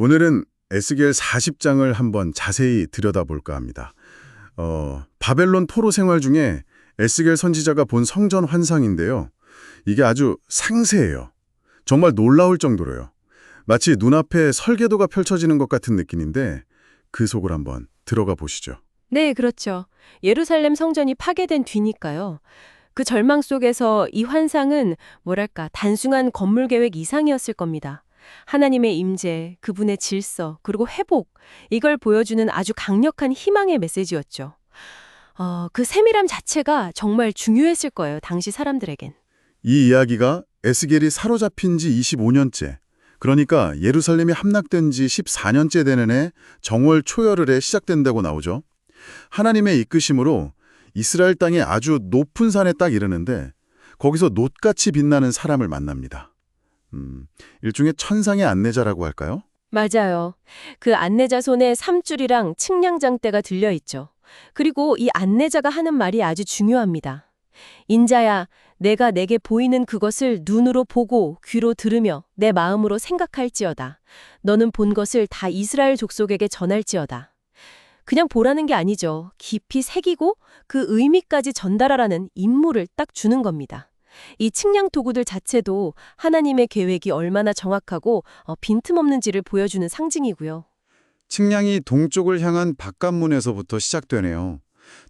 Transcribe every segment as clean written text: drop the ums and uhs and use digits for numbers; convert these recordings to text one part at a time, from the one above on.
오늘은 에스겔 40장을 한번 자세히 들여다볼까 합니다. 바벨론 포로 생활 중에 에스겔 선지자가 본 성전 환상인데요. 이게 아주 상세해요. 정말 놀라울 정도로요. 마치 눈앞에 설계도가 펼쳐지는 것 같은 느낌인데 그 속을 한번 들어가 보시죠. 네, 그렇죠. 예루살렘 성전이 파괴된 뒤니까요. 그 절망 속에서 이 환상은 뭐랄까 단순한 건물 계획 이상이었을 겁니다. 하나님의 임재, 그분의 질서, 그리고 회복, 이걸 보여주는 아주 강력한 희망의 메시지였죠. 그 세밀함 자체가 정말 중요했을 거예요, 당시 사람들에겐. 이 이야기가 에스겔이 사로잡힌 지 25년째, 그러니까 예루살렘이 함락된 지 14년째 되는 해 정월 초열흘에 시작된다고 나오죠. 하나님의 이끄심으로 이스라엘 땅의 아주 높은 산에 딱 이르는데 거기서 놋같이 빛나는 사람을 만납니다. 일종의 천상의 안내자라고 할까요? 맞아요. 그 안내자 손에 삼줄이랑 측량장대가 들려 있죠. 그리고 이 안내자가 하는 말이 아주 중요합니다. 인자야, 내가 내게 보이는 그것을 눈으로 보고 귀로 들으며 내 마음으로 생각할지어다. 너는 본 것을 다 이스라엘 족속에게 전할지어다. 그냥 보라는 게 아니죠. 깊이 새기고 그 의미까지 전달하라는 임무를 딱 주는 겁니다. 이 측량 도구들 자체도 하나님의 계획이 얼마나 정확하고 빈틈없는지를 보여주는 상징이고요. 측량이 동쪽을 향한 바깥문에서부터 시작되네요.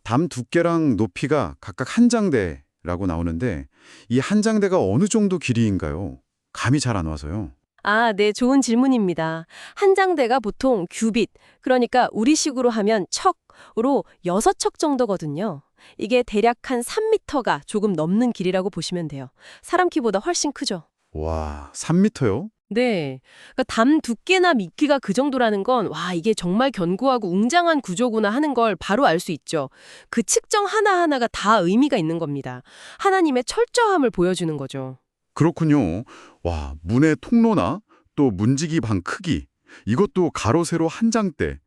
담 두께랑 높이가 각각 한 장대라고 나오는데 이 한 장대가 어느 정도 길이인가요? 감이 잘 안 와서요. 아, 네, 좋은 질문입니다. 한 장대가 보통 규빗, 그러니까 우리식으로 하면 척으로 6척 정도거든요. 이게 대략 한 3m가 조금 넘는 길이라고 보시면 돼요. 사람 키보다 훨씬 크죠. 와, 3m요? 네. 그러니까 담 두께나 미끼가 그 정도라는 건, 와, 이게 정말 견고하고 웅장한 구조구나 하는 걸 바로 알 수 있죠. 그 측정 하나하나가 다 의미가 있는 겁니다. 하나님의 철저함을 보여주는 거죠. 그렇군요. 와, 문의 통로나 또 문지기 방 크기, 이것도 가로 세로 한 장대,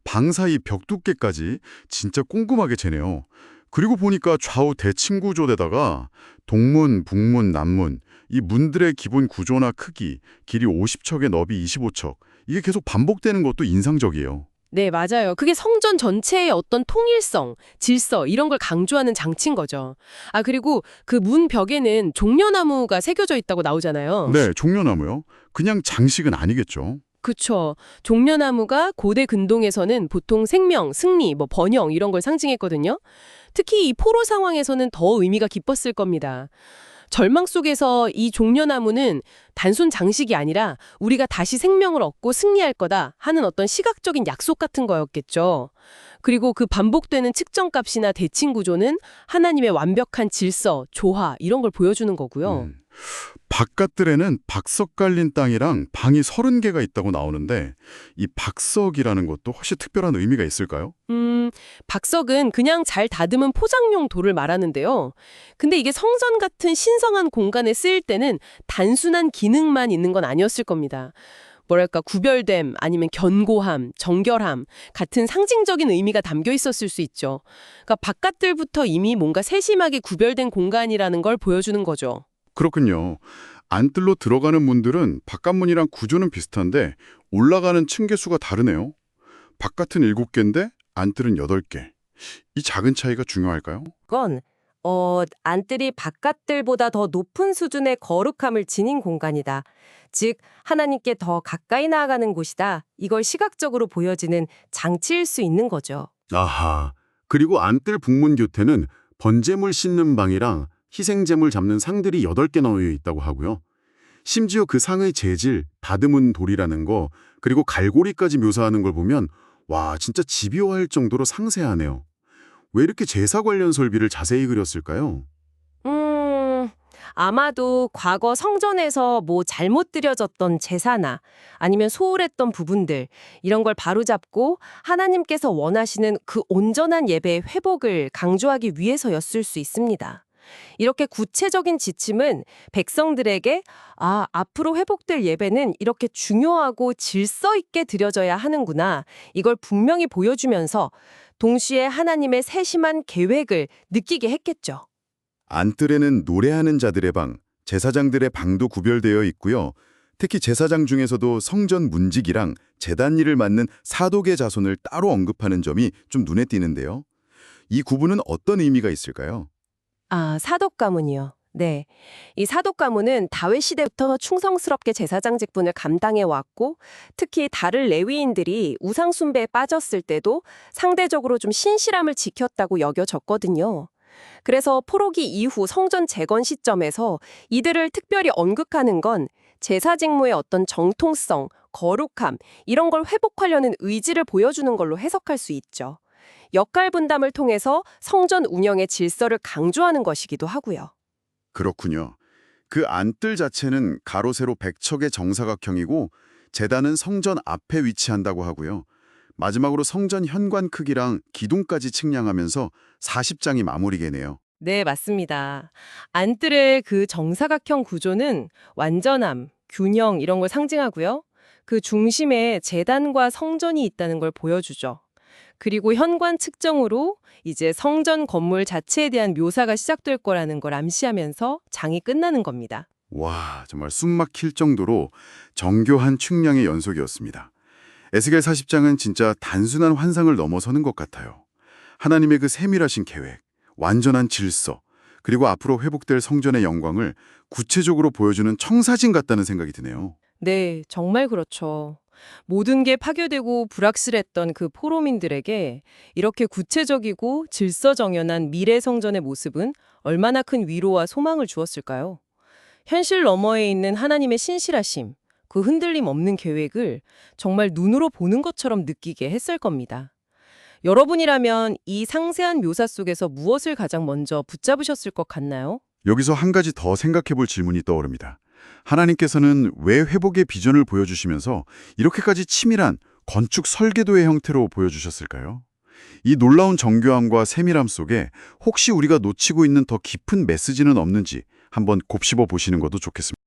방 사이 벽 두께까지 진짜 꼼꼼하게 재네요. 그리고 보니까 좌우 대칭 구조대다가 동문, 북문, 남문, 이 문들의 기본 구조나 크기, 길이 50척에 너비 25척, 이게 계속 반복되는 것도 인상적이에요. 네, 맞아요. 그게 성전 전체의 어떤 통일성, 질서 이런 걸 강조하는 장치인 거죠. 아, 그리고 그 문 벽에는 종려나무가 새겨져 있다고 나오잖아요. 네, 종려나무요. 그냥 장식은 아니겠죠. 그쵸. 종려나무가 고대 근동에서는 보통 생명, 승리, 번영 이런 걸 상징했거든요. 특히 이 포로 상황에서는 더 의미가 깊었을 겁니다. 절망 속에서 이 종려나무는 단순 장식이 아니라 우리가 다시 생명을 얻고 승리할 거다 하는 어떤 시각적인 약속 같은 거였겠죠. 그리고 그 반복되는 측정값이나 대칭 구조는 하나님의 완벽한 질서, 조화 이런 걸 보여주는 거고요. 바깥들에는 박석 깔린 땅이랑 방이 30개가 있다고 나오는데 이 박석이라는 것도 혹시 특별한 의미가 있을까요? 박석은 그냥 잘 다듬은 포장용 돌을 말하는데요. 근데 이게 성전 같은 신성한 공간에 쓰일 때는 단순한 기능만 있는 건 아니었을 겁니다. 뭐랄까 구별됨 아니면 견고함, 정결함 같은 상징적인 의미가 담겨 있었을 수 있죠. 그러니까 바깥들부터 이미 뭔가 세심하게 구별된 공간이라는 걸 보여주는 거죠. 그렇군요. 안뜰로 들어가는 문들은 바깥문이랑 구조는 비슷한데 올라가는 층계수가 다르네요. 바깥은 7개인데 안뜰은 8개. 이 작은 차이가 중요할까요? 건 안뜰이 바깥들보다 더 높은 수준의 거룩함을 지닌 공간이다. 즉 하나님께 더 가까이 나아가는 곳이다. 이걸 시각적으로 보여지는 장치일 수 있는 거죠. 아하. 그리고 안뜰 북문 곁에는 번제물 씻는 방이랑 희생제물 잡는 상들이 8개 놓여 있다고 하고요. 심지어 그 상의 재질, 다듬은 돌이라는 거, 그리고 갈고리까지 묘사하는 걸 보면 와, 진짜 집요할 정도로 상세하네요. 왜 이렇게 제사 관련 설비를 자세히 그렸을까요? 아마도 과거 성전에서 잘못 드려졌던 제사나 아니면 소홀했던 부분들 이런 걸 바로잡고 하나님께서 원하시는 그 온전한 예배의 회복을 강조하기 위해서였을 수 있습니다. 이렇게 구체적인 지침은 백성들에게 앞으로 회복될 예배는 이렇게 중요하고 질서 있게 드려져야 하는구나. 이걸 분명히 보여주면서 동시에 하나님의 세심한 계획을 느끼게 했겠죠. 안뜰에는 노래하는 자들의 방, 제사장들의 방도 구별되어 있고요. 특히 제사장 중에서도 성전 문지기랑 제단 일을 맡는 사독의 자손을 따로 언급하는 점이 좀 눈에 띄는데요. 이 구분은 어떤 의미가 있을까요? 아, 사독 가문이요. 네. 이 사독 가문은 다윗 시대부터 충성스럽게 제사장 직분을 감당해 왔고, 특히 다른 레위인들이 우상 숭배에 빠졌을 때도 상대적으로 좀 신실함을 지켰다고 여겨졌거든요. 그래서 포로기 이후 성전 재건 시점에서 이들을 특별히 언급하는 건 제사 직무의 어떤 정통성, 거룩함, 이런 걸 회복하려는 의지를 보여주는 걸로 해석할 수 있죠. 역할 분담을 통해서 성전 운영의 질서를 강조하는 것이기도 하고요. 그렇군요. 그 안뜰 자체는 가로 세로 100척의 정사각형이고 제단은 성전 앞에 위치한다고 하고요. 마지막으로 성전 현관 크기랑 기둥까지 측량하면서 40장이 마무리개네요. 네, 맞습니다. 안뜰의 그 정사각형 구조는 완전함, 균형 이런 걸 상징하고요. 그 중심에 제단과 성전이 있다는 걸 보여주죠. 그리고 현관 측정으로 이제 성전 건물 자체에 대한 묘사가 시작될 거라는 걸 암시하면서 장이 끝나는 겁니다. 와, 정말 숨막힐 정도로 정교한 측량의 연속이었습니다. 에스겔 40장은 진짜 단순한 환상을 넘어서는 것 같아요. 하나님의 그 세밀하신 계획, 완전한 질서, 그리고 앞으로 회복될 성전의 영광을 구체적으로 보여주는 청사진 같다는 생각이 드네요. 네, 정말 그렇죠. 모든 게 파괴되고 불확실했던 그 포로민들에게 이렇게 구체적이고 질서정연한 미래 성전의 모습은 얼마나 큰 위로와 소망을 주었을까요? 현실 너머에 있는 하나님의 신실하심, 그 흔들림 없는 계획을 정말 눈으로 보는 것처럼 느끼게 했을 겁니다. 여러분이라면 이 상세한 묘사 속에서 무엇을 가장 먼저 붙잡으셨을 것 같나요? 여기서 한 가지 더 생각해 볼 질문이 떠오릅니다. 하나님께서는 왜 회복의 비전을 보여주시면서 이렇게까지 치밀한 건축 설계도의 형태로 보여주셨을까요? 이 놀라운 정교함과 세밀함 속에 혹시 우리가 놓치고 있는 더 깊은 메시지는 없는지 한번 곱씹어 보시는 것도 좋겠습니다.